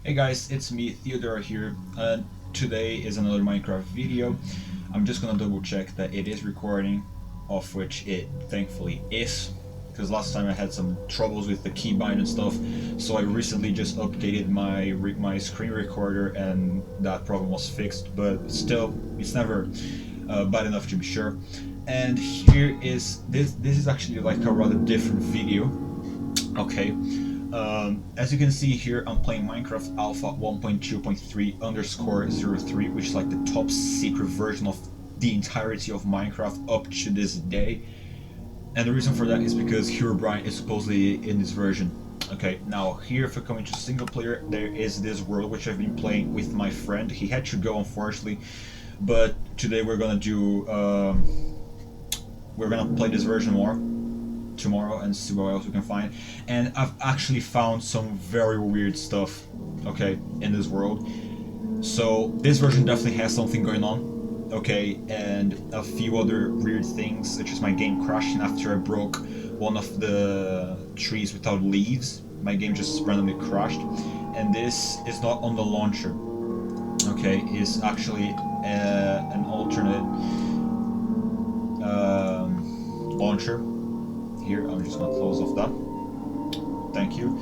Hey guys, it's me, Theodore here, and today is another Minecraft video. I'm just gonna double check that it is recording, of which it thankfully is, because last time I had some troubles with the keybind and stuff, so I recently just updated my screen recorder and that problem was fixed, but still, it's never bad enough to be sure. And here is, this is actually like a rather different video, okay? As you can see here, I'm playing Minecraft Alpha 1.2.3_03, which is like the top secret version of the entirety of Minecraft up to this day. And the reason for that is because Herobrine is supposedly in this version. Okay, now here if we come into single player, there is this world which I've been playing with my friend. He had to go unfortunately, but today we're gonna do, we're gonna play this version more tomorrow and see what else we can find. And I've actually found some very weird stuff, okay, in this world. So this version definitely has something going on, okay, and a few other weird things, such as my game crashing after I broke one of the trees without leaves. My game just randomly crashed, and this is not on the launcher, okay, it's actually an alternate launcher. Here, I'm just gonna close off that. Thank you.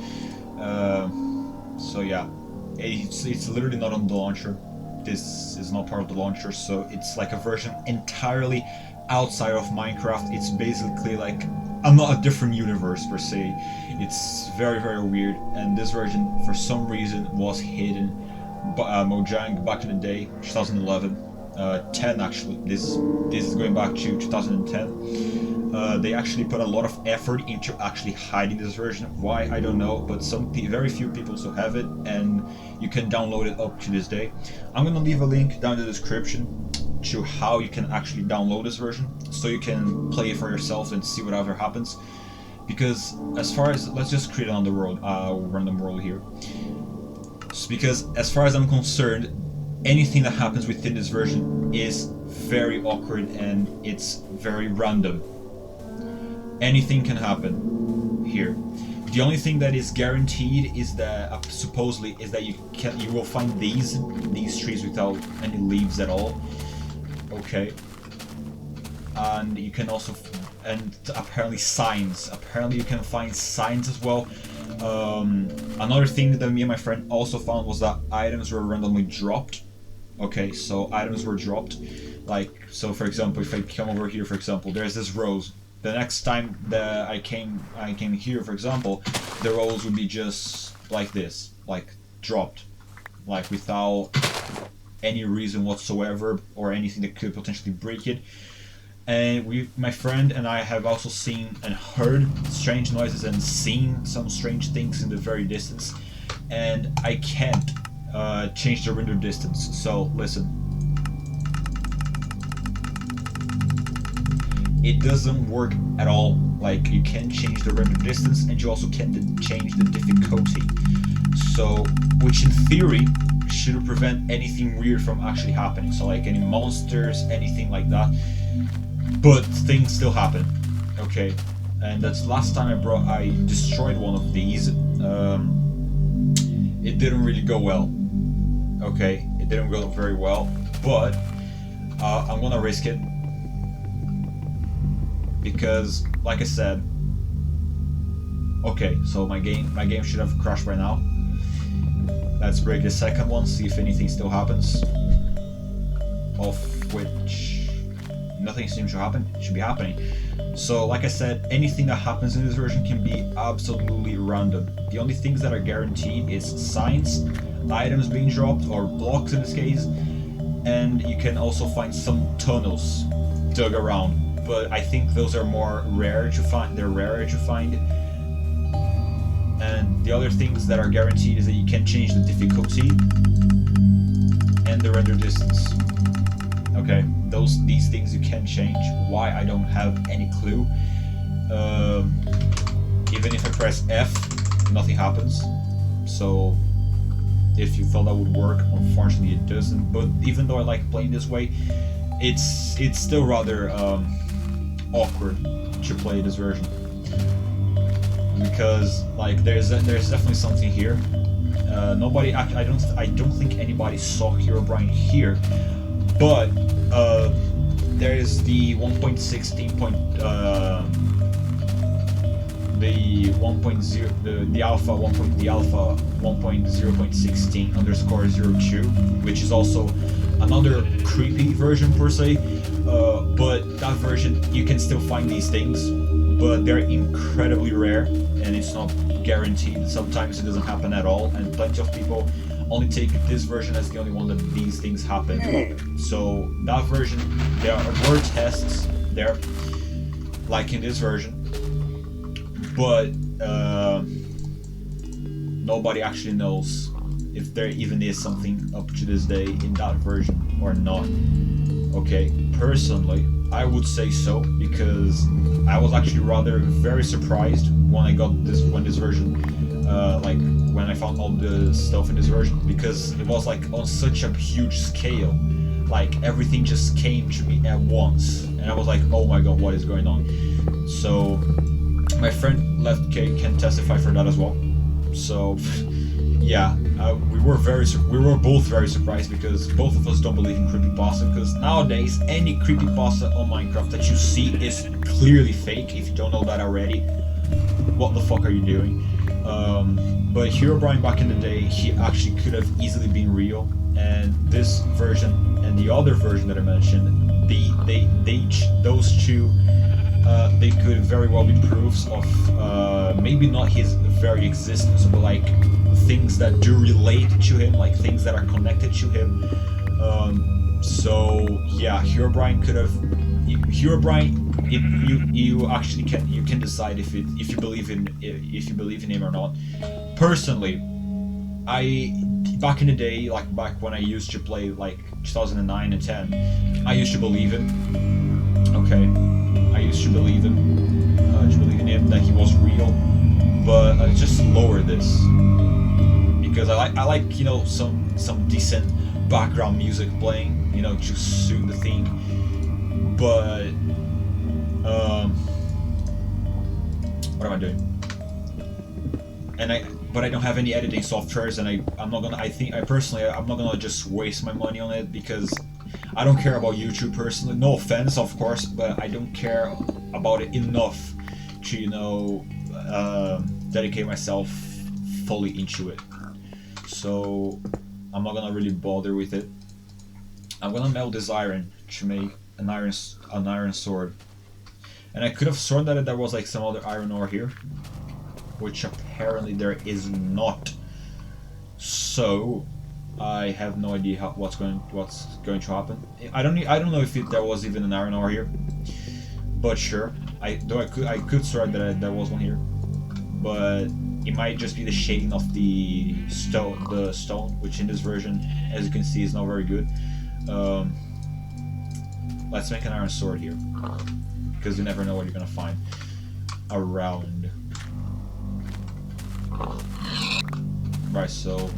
So yeah, it's literally not on the launcher. This is not part of the launcher, so it's like a version entirely outside of Minecraft. It's basically like a different universe per se. It's very weird, and this version for some reason was hidden by Mojang back in the day, 2011. 10 actually. This is going back to 2010. They actually put a lot of effort into actually hiding this version. Why, I don't know, but very few people still have it, and you can download it up to this day. I'm gonna leave a link down in the description to how you can actually download this version, so you can play it for yourself and see whatever happens. Because as far as, let's just create another world, random world here. Because as far as I'm concerned, anything that happens within this version is very awkward and it's very random. Anything can happen here. The only thing that is guaranteed is that supposedly is that you will find these trees without any leaves at all. Okay. And you can also apparently signs. Apparently you can find signs as well. Another thing that me and my friend also found was that items were randomly dropped. Okay, so items were dropped. Like, so for example, if I come over here, for example, there's this rose. The next time that I came here, for example, the rose would be just like this, like dropped, like without any reason whatsoever or anything that could potentially break it. And my friend and I have also seen and heard strange noises and seen some strange things in the very distance, and I can't change the render distance. So listen, it doesn't work at all. Like, you can change the render distance and you also can't change the difficulty. So, which in theory should prevent anything weird from actually happening. So like any monsters, anything like that. But things still happen. Okay, and that's last time I destroyed one of these. It didn't really go well. Okay, it didn't go very well, but I'm gonna risk it because, like I said, okay, so my game should have crashed by now. Let's break the second one, see if anything still happens. Of which nothing seems to happen. It should be happening. So, like I said, anything that happens in this version can be absolutely random. The only things that are guaranteed is signs, items being dropped, or blocks in this case, and you can also find some tunnels dug around. But I think those are more rare to find. They're rarer to find. And the other things that are guaranteed is that you can change the difficulty and the render distance. Okay, these things you can change. Why, I don't have any clue. Even if I press F, nothing happens. So if you thought that would work, unfortunately it doesn't. But even though I like playing this way, it's still rather awkward to play this version. because like there's definitely something here. Nobody actually, I don't think anybody saw Herobrine here, but there is the 1.16 point the 1.0 the alpha 1.0.16 underscore 02, which is also another creepy version per se, but that version you can still find these things, but they're incredibly rare and it's not guaranteed. Sometimes it doesn't happen at all, and plenty of people only take this version as the only one that these things happen. So that version, there were tests there, like in this version, but nobody actually knows if there even is something up to this day in that version or not. Okay, personally, I would say so, because I was actually rather very surprised when I got this version, like when I found all the stuff in this version, because it was like on such a huge scale, like everything just came to me at once, and I was like, oh my god, what is going on? So my friend Left K can testify for that as well. So yeah, we were both very surprised, because both of us don't believe in creepypasta, because nowadays any creepypasta on Minecraft that you see is clearly fake. If you don't know that already, what the fuck are you doing? But Herobrine back in the day, he actually could have easily been real, and this version and the other version that I mentioned, those two, they could very well be proofs of maybe not his very existence, but like things that do relate to him, like things that are connected to him. So yeah, Herobrine could have. Herobrine, you actually can decide if you believe in him or not. Personally, back in the day, like back when I used to play, like 2009 and 10, I used to believe him. Okay, I used to believe him. In him, that he was real. But I just lower this, because I like some decent background music playing, to suit the theme. But what am I doing? But I don't have any editing softwares, and I'm not gonna just waste my money on it, because I don't care about YouTube personally. No offense, of course, but I don't care about it enough to dedicate myself fully into it. So I'm not gonna really bother with it. I'm gonna melt this iron to make an iron sword, and I could have sworn that there was like some other iron ore here, which apparently there is not. So I have no idea what's going to happen. I don't know if there was even an iron ore here, but sure. I could swear that there was one here, but it might just be the shading of the stone, which in this version, as you can see, is not very good. Let's make an iron sword here, because you never know what you're gonna find around. Right, so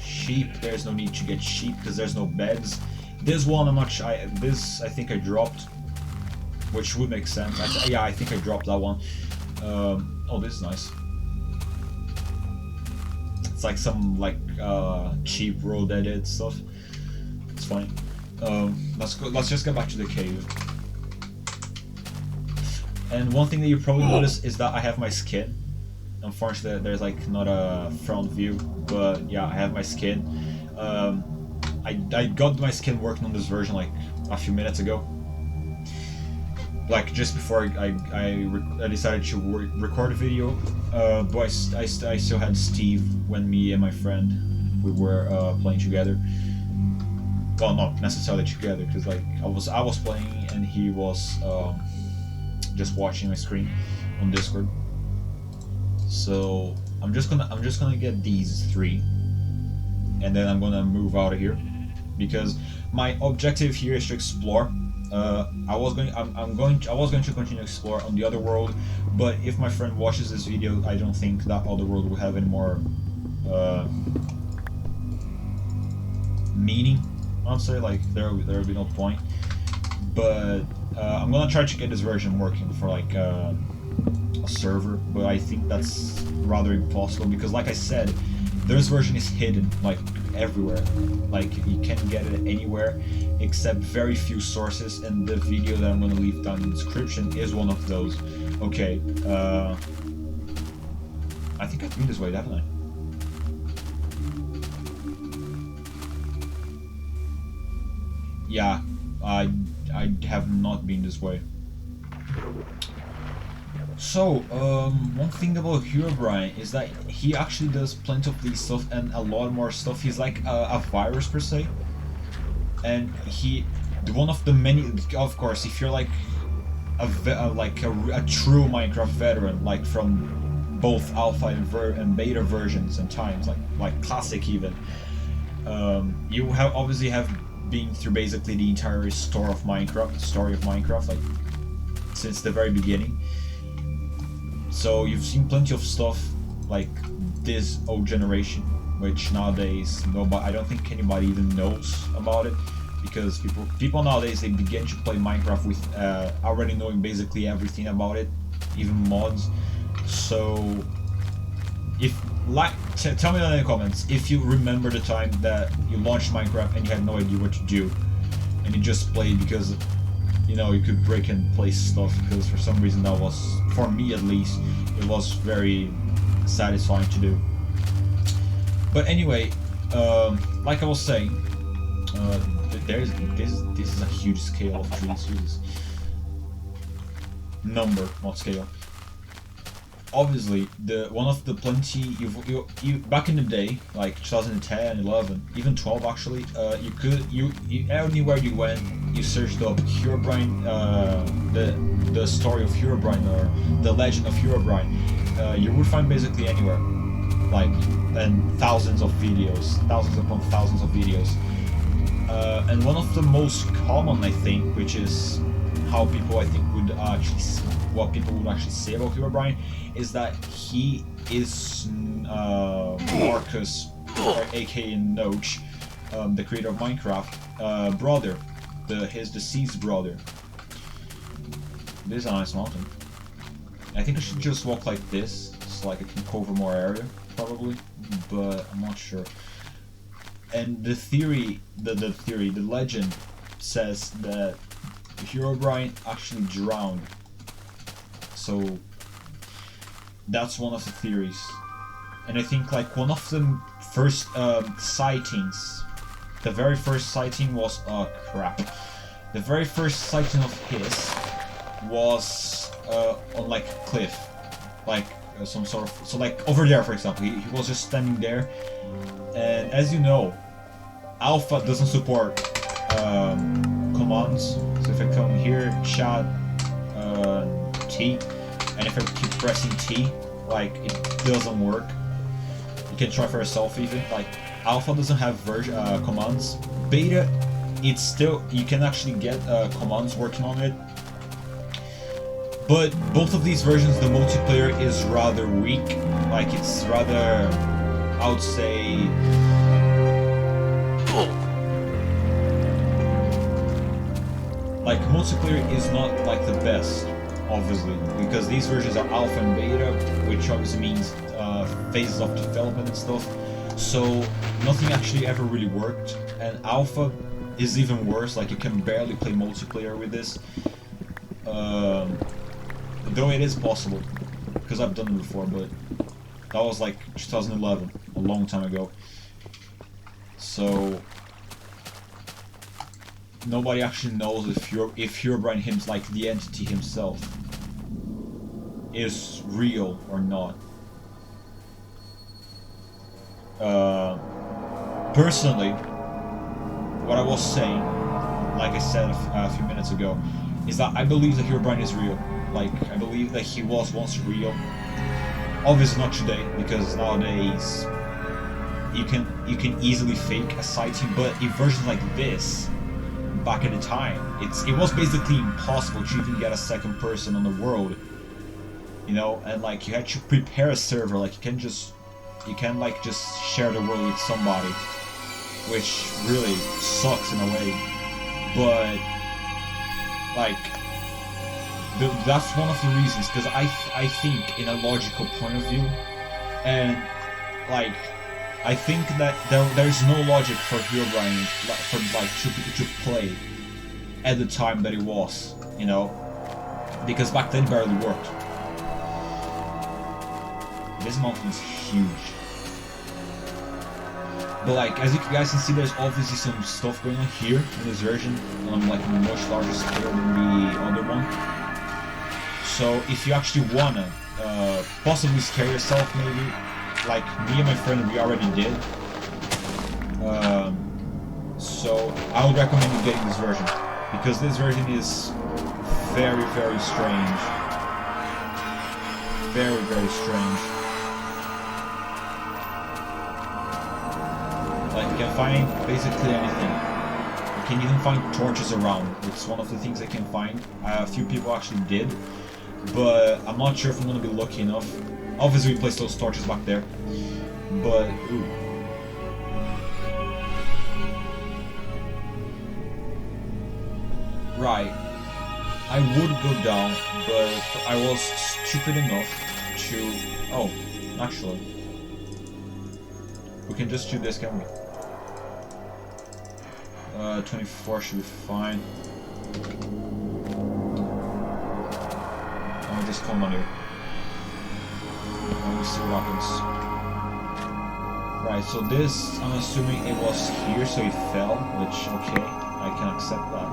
sheep. There's no need to get sheep because there's no beds. This one, I think I dropped, which would make sense. I think I dropped that one. Oh, this is nice. It's like some cheap road edit stuff. It's fine. Let's go. Let's just get back to the cave. And one thing that you probably notice is that I have my skin. Unfortunately, there's like not a front view, but yeah, I have my skin. I got my skin working on this version like a few minutes ago. Like just before I decided to record a video, but I still had Steve when me and my friend we were playing together. Well, not necessarily together, because like I was playing and he was just watching my screen on Discord. So I'm just gonna get these 3, and then I'm gonna move out of here, because my objective here is to explore. I was going to continue to explore on the other world, but if my friend watches this video, I don't think that other world will have any more meaning. I'd say like there will be no point. But I'm gonna try to get this version working for like a server, but I think that's rather impossible because, like I said, this version is hidden like everywhere. Like you can't get it anywhere except very few sources, and the video that I'm gonna leave down in the description is one of those. Okay, I think I've been this way, haven't I? Yeah, I have not been this way. So, one thing about Herobrine is that he actually does plenty of these stuff and a lot more stuff. He's like a virus per se, and one of the many. Of course, if you're like a true Minecraft veteran, like from both alpha and beta versions and times, like classic even, you have obviously have been through basically the entire story of Minecraft, like since the very beginning. So you've seen plenty of stuff like this old generation, which nowadays I don't think anybody even knows about it, because people nowadays, they begin to play Minecraft with already knowing basically everything about it, even mods. So tell me down in the comments if you remember the time that you launched Minecraft and you had no idea what to do, and you just played because you know you could break and place stuff, because for some reason that was, for me at least, it was very satisfying to do. But anyway, like I was saying, this is a huge scale of trees. Jesus. Number, not scale. Obviously, one of the plenty you back in the day, like 2010, 11, even 12 actually, you anywhere you went, you searched up Herobrine, the story of Herobrine or the legend of Herobrine, you would find basically anywhere, like, and thousands upon thousands of videos, and one of the most common, I think, which is how people, I think, what people would actually say about Herobrine, is that he is Marcus, aka Noach, the creator of Minecraft, brother, his deceased brother. This is a nice mountain. I think I should just walk like this, so like I can cover more area, probably, but I'm not sure. And the legend says that Herobrine actually drowned. So that's one of the theories. And I think like one of the first sightings, the very first sighting was, oh crap, the very first sighting of his was on like a cliff, like some sort of, so like over there for example, he was just standing there, and as you know, alpha doesn't support commands. So if I come here, chat, T, and if I keep pressing T, like it doesn't work. You can try for yourself even. Like alpha doesn't have commands. Beta, it's still, you can actually get commands working on it. But both of these versions, the multiplayer is rather weak. Like it's rather, I would say, like multiplayer is not like the best, obviously, because these versions are alpha and beta, which obviously means phases of development and stuff. So nothing actually ever really worked, and alpha is even worse. Like you can barely play multiplayer with this. Though it is possible, because I've done it before, but that was like 2011, a long time ago. So nobody actually knows if Herobrine like the entity himself, is real or not. Personally, what I was saying, like I said a few minutes ago, is that I believe that Herobrine is real. Like, I believe that he was once real. Obviously not today, because nowadays you can easily fake a sighting, but in versions like this, back at the time, it was basically impossible to even get a second person on the world. You know, and like you had to prepare a server, like you can just share the world with somebody, which really sucks in a way. But like that's one of the reasons, because I think in a logical point of view, and like I think that there's no logic for Herobrine to play at the time that it was, you know, because back then it barely worked. This mountain is huge. But like, as you guys can see, there's obviously some stuff going on here in this version on like a much larger scale than the other one. So if you actually wanna possibly scare yourself, maybe, like me and my friend, we already did. So I would recommend you getting this version, because this version is very, very strange. Very, very strange. Like, you can find basically anything. You can even find torches around. It's one of the things I can find. A few people actually did, but I'm not sure if I'm gonna be lucky enough. Obviously, we placed those torches back there, but ooh. Right. I would go down, but I was stupid enough to... Oh, actually. We can just do this, can we? 24 should be fine. I'll just come on here. And we see what happens. Right, so this, I'm assuming it was here, so it fell, which, okay, I can accept that.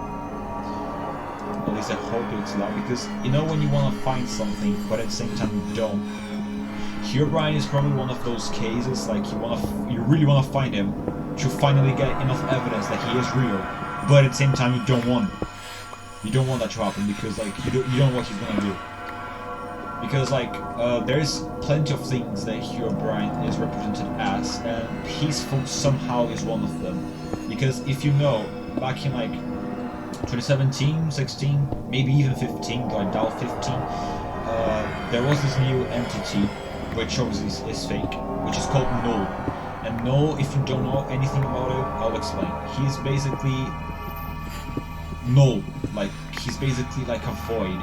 At least I hope it's that, because you know when you want to find something, but at the same time you don't. Herobrine is probably one of those cases, like you really want to find him to finally get enough evidence that he is real, but at the same time you don't want it. You don't want that to happen, because like you don't know what he's gonna do. Because like there's plenty of things that Herobrine is represented as, and peaceful somehow is one of them. Because if you know, back in like 2017, 16, maybe even 15, though I doubt 15, there was this new entity, which obviously is fake, which is called Null. And Null, if you don't know anything about it, I'll explain. He's basically null, like he's basically like a void.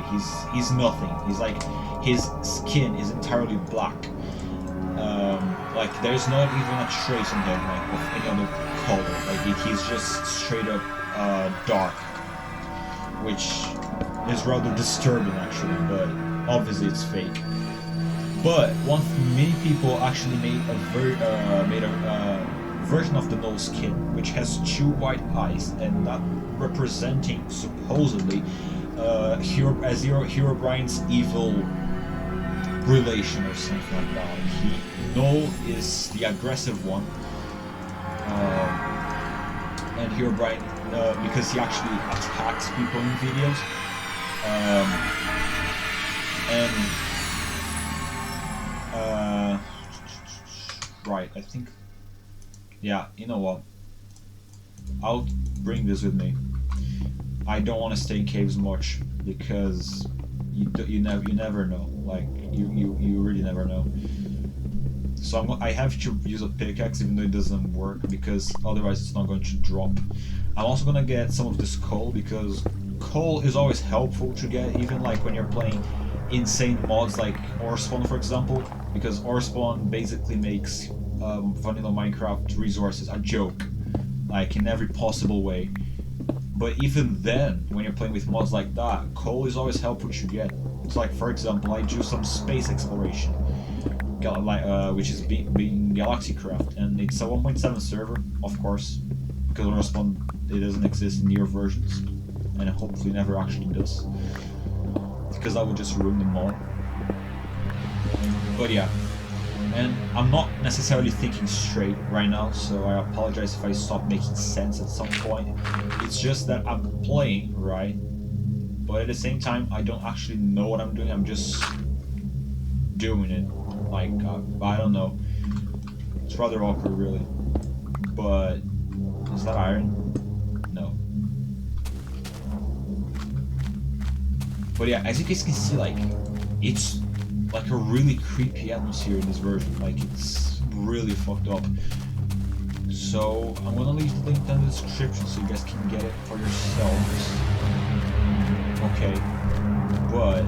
He's nothing. He's like, his skin is entirely black. Like there's not even a trace on him like of any other color. Like he's just straight up dark, which is rather disturbing actually, but obviously it's fake. But many people actually made a version of the Null skin, which has two white eyes, and that representing supposedly Herobrine's evil relation or something like that. Null is the aggressive one, and Herobrine, because he actually attacks people in videos, right, I think, yeah, you know what, I'll bring this with me. I don't want to stay in caves much, because you never know, like, you really never know. So I have to use a pickaxe even though it doesn't work, because otherwise it's not going to drop. I'm also gonna get some of this coal, because coal is always helpful to get, even like when you're playing insane mods like Orespawn, for example, because Orespawn basically makes vanilla Minecraft resources a joke, like in every possible way. But even then, when you're playing with mods like that, coal is always helpful to get. It's like, for example, I do some space exploration, which is being Galaxycraft, and it's a 1.7 server, of course, because Orespawn, it doesn't exist in newer versions, and hopefully never actually does, because that would just ruin the mod. But yeah, and I'm not necessarily thinking straight right now, so I apologize if I stop making sense at some point. It's just that I'm playing, right? But at the same time, I don't actually know what I'm doing, I'm just doing it. Like, I don't know. It's rather awkward, really. But, is that iron? No. But yeah, as you guys can see, like, it's like a really creepy atmosphere in this version. Like, it's really fucked up. So, I'm gonna leave the link down in the description so you guys can get it for yourselves. okay, but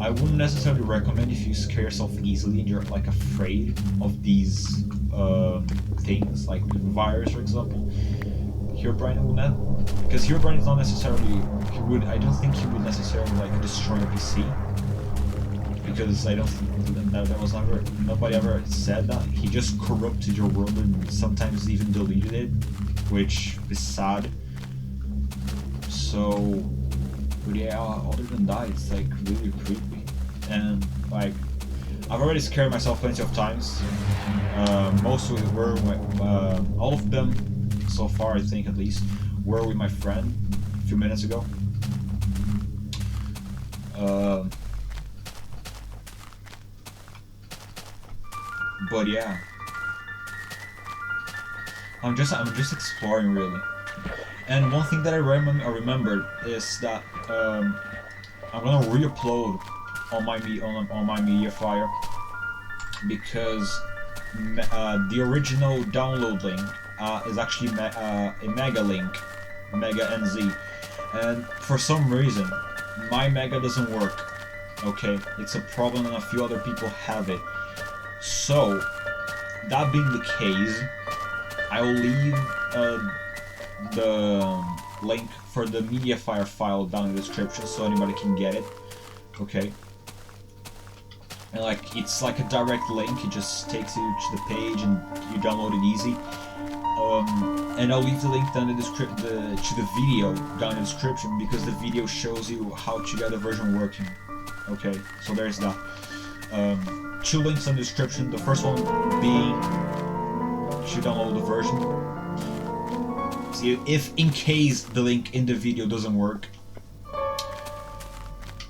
I wouldn't necessarily recommend if you scare yourself easily and you're like afraid of these things, like virus, for example. Herobrine will not, because Herobrine is not necessarily, I don't think he would necessarily like destroy a PC, because I don't think that was never, nobody ever said that. He just corrupted your world and sometimes even deleted it, which is sad. So, but yeah, other than that, it's like really creepy, and like I've already scared myself plenty of times. Mostly were all of them so far, I think at least, were with my friend a few minutes ago. But yeah, I'm just exploring really. And one thing that I remembered is that I'm gonna re-upload on my Mediafire, because the original download link is actually a mega link, mega NZ, and for some reason my mega doesn't work. Okay, it's a problem and a few other people have it. So that being the case, I will leave the link for the Mediafire file down in the description so anybody can get it. Okay, and like it's like a direct link, it just takes you to the page and you download it easy. And I'll leave the link down in the to the video down in the description, because the video shows you how to get the version working. Okay, so there's that. 2 links in the description. The first one being to download the version. See, if in case the link in the video doesn't work,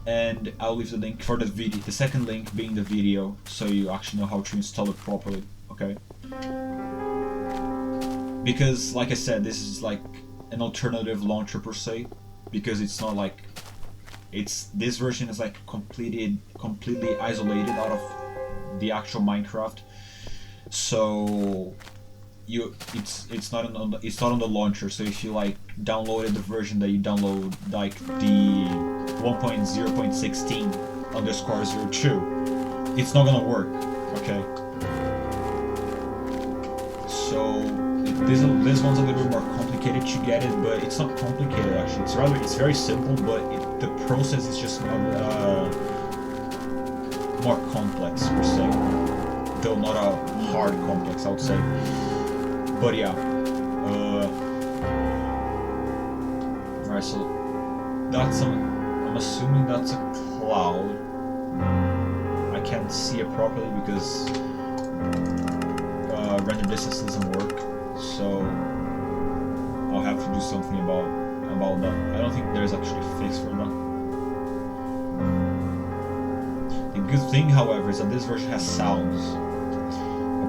and I'll leave the link for the video. The second link being the video, so you actually know how to install it properly. Okay. Because, like I said, this is like an alternative launcher per se, because it's not like this version is like completely isolated out of the actual Minecraft. So it's not on the launcher. So if you like downloaded the version that you download, like the 1.0.16_02, it's not gonna work. Okay. So this one's a little bit more complicated to get it, but it's not complicated actually. It's very simple, but the process is just more complex per se, though not a hard complex, I would say. But yeah, alright, so that's I'm assuming that's a cloud. I can't see it properly because render distance doesn't work, so I'll have to do something about that. I don't think there's actually a fix for that. The good thing, however, is that this version has sounds.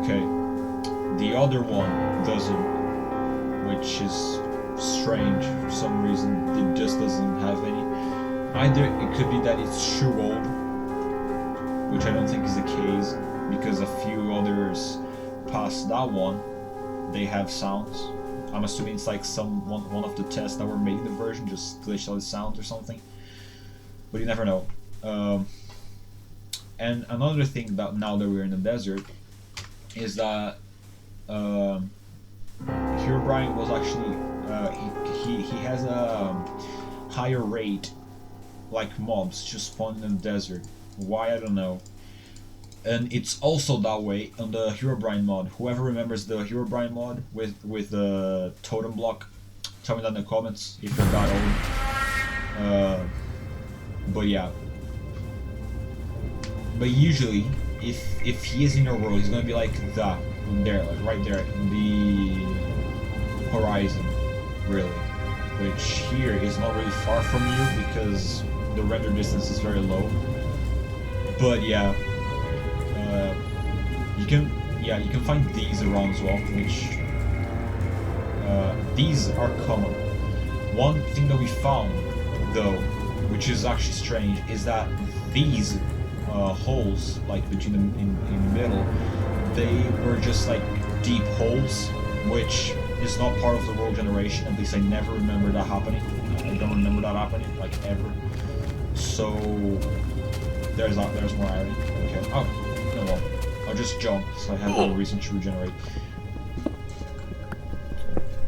Okay, the other one doesn't, which is strange for some reason. It just doesn't have any. Either it could be that it's too old, which I don't think is the case, because a few others past that one, they have sounds. I'm assuming it's like one of the tests that were made in the version just glitched out the sounds or something, but you never know. And another thing that now that we're in the desert is that Herobrine was actually he has a higher rate like mobs just spawn in the desert. Why, I don't know. And it's also that way on the Herobrine mod. Whoever remembers the Herobrine mod with the totem block, tell me that in the comments if you're that old. But yeah. But usually, if he is in your world, he's gonna be like that, there, like right there, in the horizon, really. Which here is not really far from you because the render distance is very low. But yeah. You can find these around as well, which these are common. One thing that we found, though, which is actually strange, is that these holes, like between them in the middle, they were just like deep holes, which is not part of the world generation. At least I never remember that happening. I don't remember that happening, like, ever. So there's more iron. Okay. Oh, no, well, I'll just jump, so I have no reason to regenerate.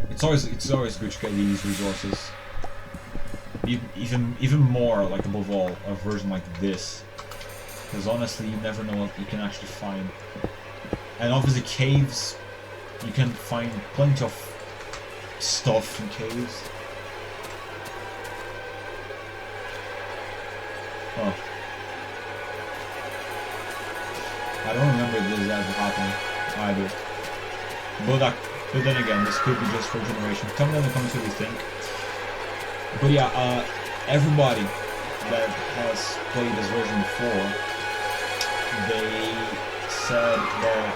It's always good to get these resources. Even more, like, above all, a version like this, because honestly, you never know what you can actually find. And obviously, caves, you can find plenty of stuff in caves. Oh. I don't remember this ever happening either. But then again, this could be just for generation. Tell me in the comments what you think. But yeah, everybody that has played this version before, they said that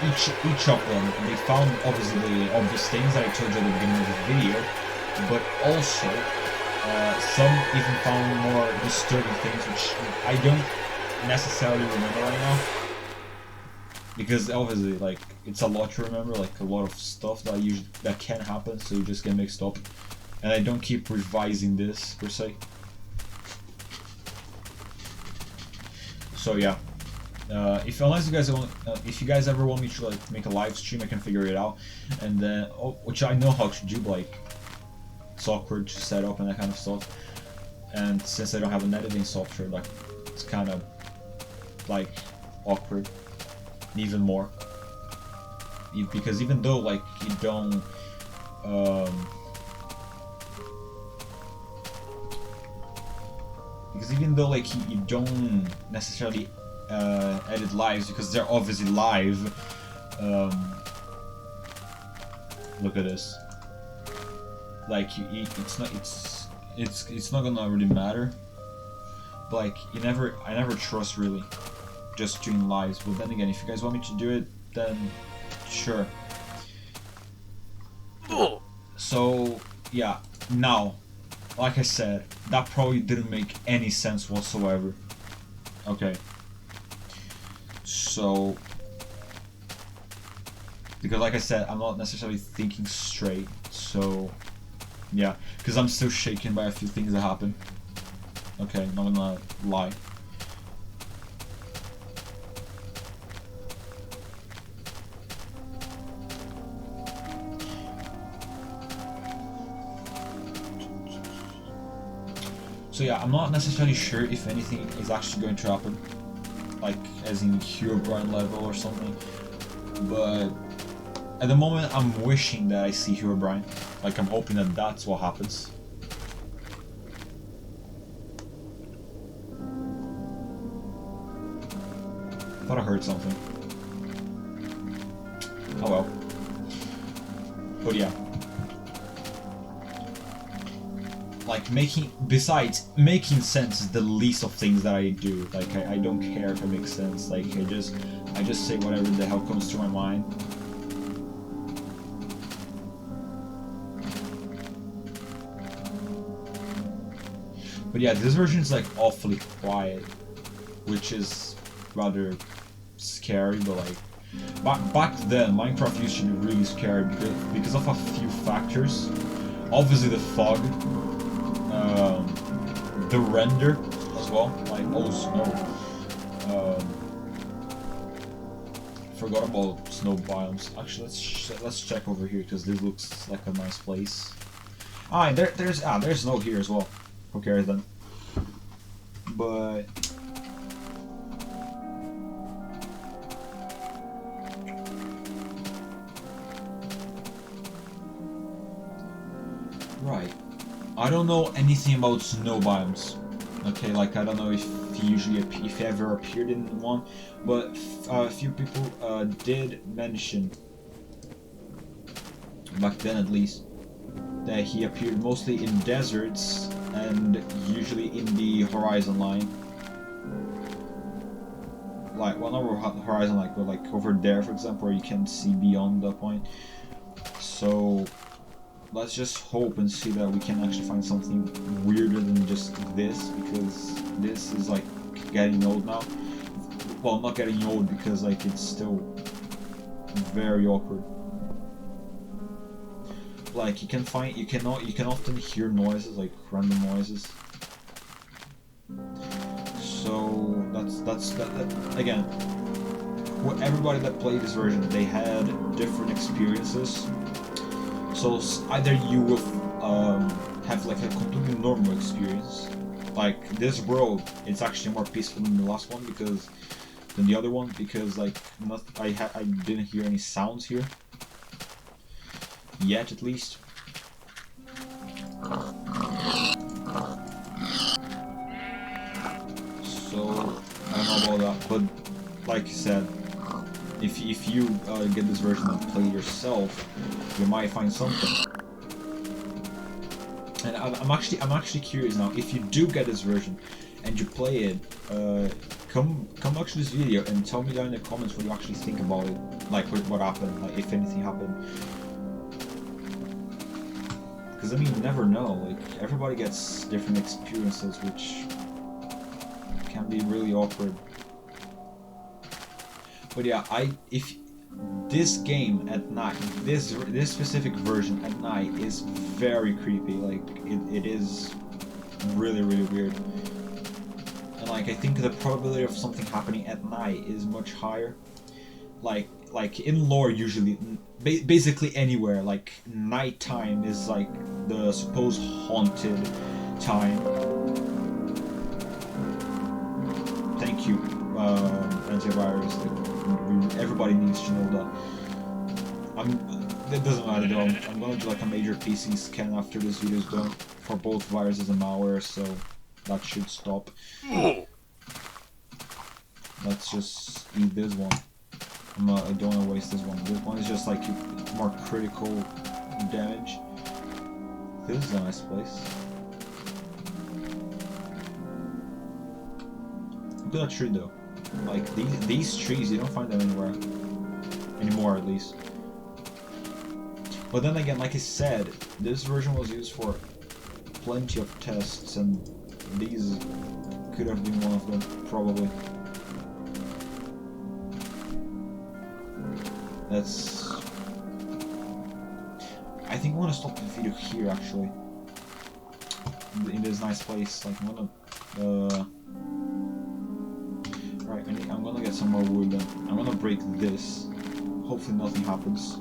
each of them, they found obviously the obvious things that I told you at the beginning of the video, but also some even found more disturbing things which I don't necessarily remember right now. Because obviously, like, it's a lot to remember, like a lot of stuff that can happen, so you just get mixed up. And I don't keep revising this per se. So yeah, if you guys ever want me to like make a live stream, I can figure it out. And then, which I know how to do, but like, it's awkward to set up and that kind of stuff. And since I don't have an editing software, like, it's kind of like awkward. Even more, because even though like you don't you don't necessarily edit lives, because they're obviously live. Look at this, like it's not gonna really matter, but like I never trust really just doing lives. But then again, if you guys want me to do it, then sure. So yeah, now, like I said, that probably didn't make any sense whatsoever. Okay, so because like I said, I'm not necessarily thinking straight, so yeah, because I'm still shaken by a few things that happened. Okay, not gonna lie. So yeah, I'm not necessarily sure if anything is actually going to happen, like as in Herobrine level or something, but at the moment I'm wishing that I see Herobrine, like I'm hoping that that's what happens. I thought I heard something. Oh well. But yeah. Like besides making sense is the least of things that I do. Like I don't care if it makes sense. Like I just say whatever the hell comes to my mind. But yeah, this version is like awfully quiet, which is rather scary. But like back then, Minecraft used to be really scary because of a few factors. Obviously the fog. The render as well, like snow. Forgot about snow biomes. Actually, let's check over here because this looks like a nice place. There's snow here as well. Who cares then? But right. I don't know anything about snow biomes. Okay, like I don't know if he ever appeared in one, but a few people did mention back then at least that he appeared mostly in deserts and usually in the horizon line. Like, well, not horizon line, but like over there, for example, where you can see beyond that point. So let's just hope and see that we can actually find something weirder than just this, because this is like getting old now. Well, not getting old because like it's still very awkward. like you can often hear noises, like random noises. So that's again. Everybody that played this version, they had different experiences. So either you will have like a completely normal experience, like this world, it's actually more peaceful than the last one than the other one, because like I didn't hear any sounds here yet, at least. So I don't know about that, but like you said, if you get this version and play it yourself, you might find something. And I'm actually curious now. If you do get this version and you play it, come back to this video and tell me down in the comments what you actually think about it. Like what happened, like if anything happened. Because I mean, you never know. Like everybody gets different experiences, which can be really awkward. But yeah, if this game at night, this specific version at night is very creepy. Like it is really weird. And like I think the probability of something happening at night is much higher. Like in lore, usually, basically anywhere, like nighttime is like the supposed haunted time. Thank you, antivirus. Everybody needs to know that. It doesn't matter though. I'm gonna do like a major PC scan after this video is done for both viruses and malware, so that should stop. Let's just eat this one. I don't want to waste this one. This one is just like more critical damage. This is a nice place. Look at that tree though. Like these trees, you don't find them anymore at least. But then again, like I said, this version was used for plenty of tests, and these could have been one of them, probably. I think I want to stop the video here, actually. In this nice place. Like, I'm gonna... Right, I'm gonna get some more wood then. I'm gonna break this. Hopefully nothing happens.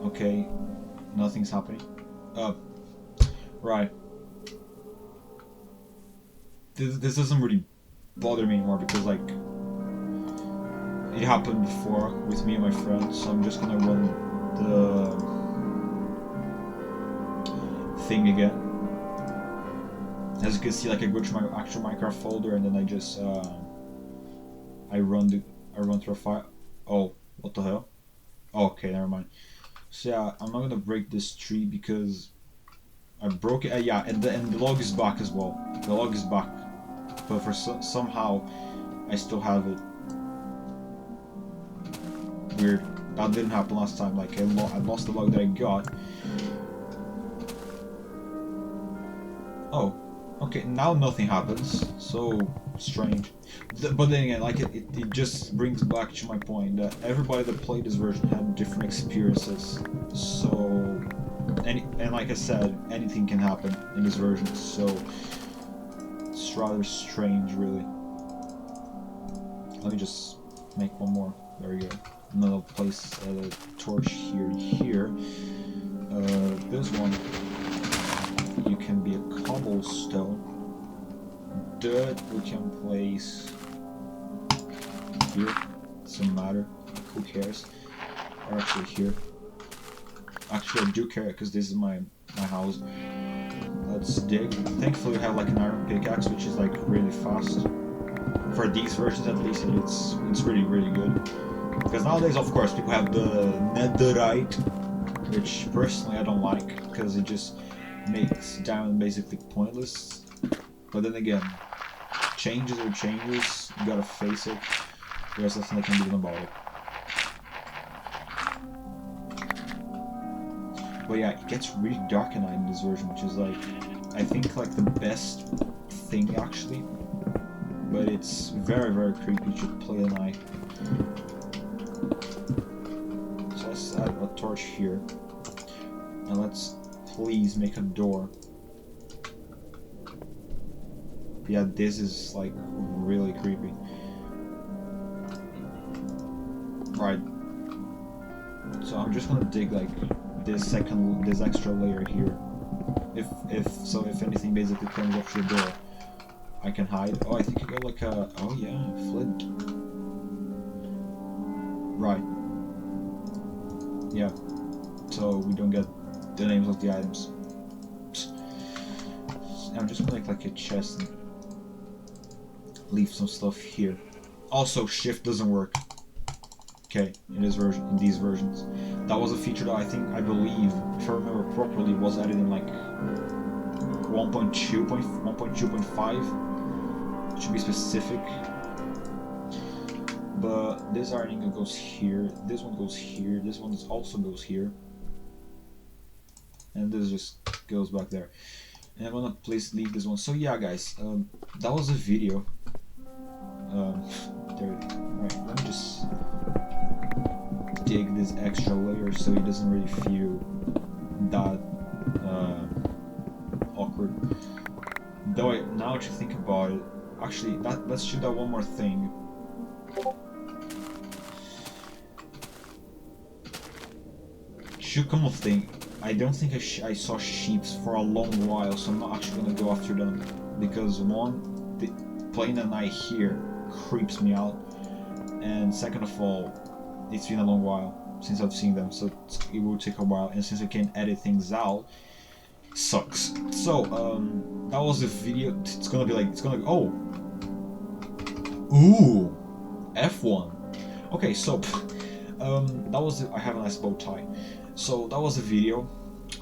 Okay, nothing's happening. Right. This doesn't really bother me anymore because, like, it happened before with me and my friends, so I'm just gonna run the thing again. As you can see, like, I go to my actual Minecraft folder and then I just I run through a file. Oh, what the hell? Oh, okay, never mind. So yeah, I'm not gonna break this tree because I broke it. Yeah, and the log is back as well. The log is back, but for somehow I still have it. Weird. That didn't happen last time. Like I lost the log that I got. Oh, okay. Now nothing happens. So strange. But then again, like it just brings back to my point that everybody that played this version had different experiences. So, and like I said, anything can happen in this version. So it's rather strange, really. Let me just make one more. There we go. Another place a torch here. This one, you can be a cobblestone. Dirt we can place here. Doesn't matter. Who cares? Or actually here. Actually, I do care because this is my house. Let's dig. Thankfully, we have like an iron pickaxe, which is like really fast. For these versions, at least, it's really good. Because nowadays, of course, people have the netherite, which personally I don't like, because it just makes diamond basically pointless. But then again, changes are changes, you gotta face it, there's nothing that can be done about it. But yeah, it gets really dark at night in this version, which is like, I think like the best thing actually. But it's very creepy to play at night. So add a torch here. And let's please make a door. Yeah, this is like really creepy. Right. So I'm just gonna dig like this extra layer here. If anything basically comes off the door, I can hide. Oh, I think I got like a, oh yeah, flint. Right. Yeah. So we don't get the names of the items. I'm just gonna make like a chest and leave some stuff here. Also, shift doesn't work. Okay, in these versions. That was a feature that I believe, if I remember properly, was added in like 1.2.5. Should be specific. But this iron ingot goes here, this one goes here, this one also goes here. And this just goes back there. And I'm gonna leave this one. So yeah, guys, that was a video. Right, let me just dig this extra layer so it doesn't really feel that awkward. Though now that you think about it, actually, let's shoot that one more thing. Should come of thing, I don't think I saw sheeps for a long while, so I'm not actually gonna go after them because one, playing at night here creeps me out, and second of all, it's been a long while since I've seen them, so it will take a while, and since I can't edit things out, sucks. So that was the video. It's gonna oh, ooh, F1. Okay, so that was I have a nice bow tie. So that was the video.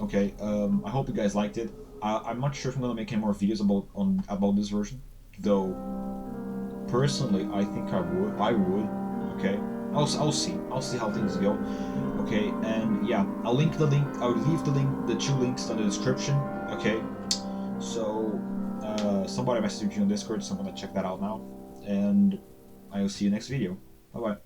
Okay, I hope you guys liked it. I'm not sure if I'm gonna make any more videos about this version, though. Personally, I think I would. Okay, I'll see how things go. Okay, and yeah, I'll leave the link, the two links in the description. Okay, so somebody messaged me on Discord, so I'm gonna check that out now, and I will see you next video. Bye bye.